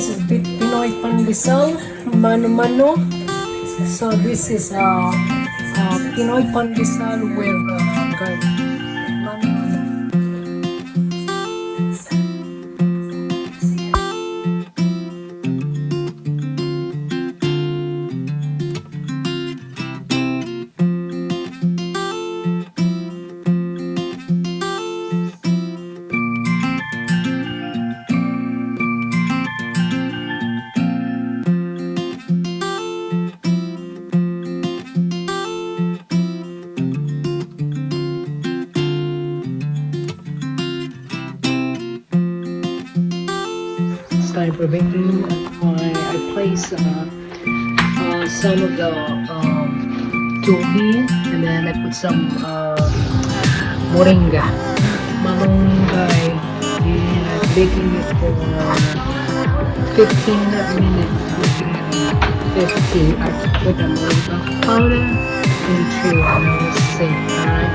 this is Pinoy Pandesal, ManoMano. So this is Pinoy Pandesal with garlic. ManoMano. Time for baking. I place some of the togi, and then I put some moringa, malunggay, and I'm baking it for 15 minutes. 50. I put the moringa powder into the sink.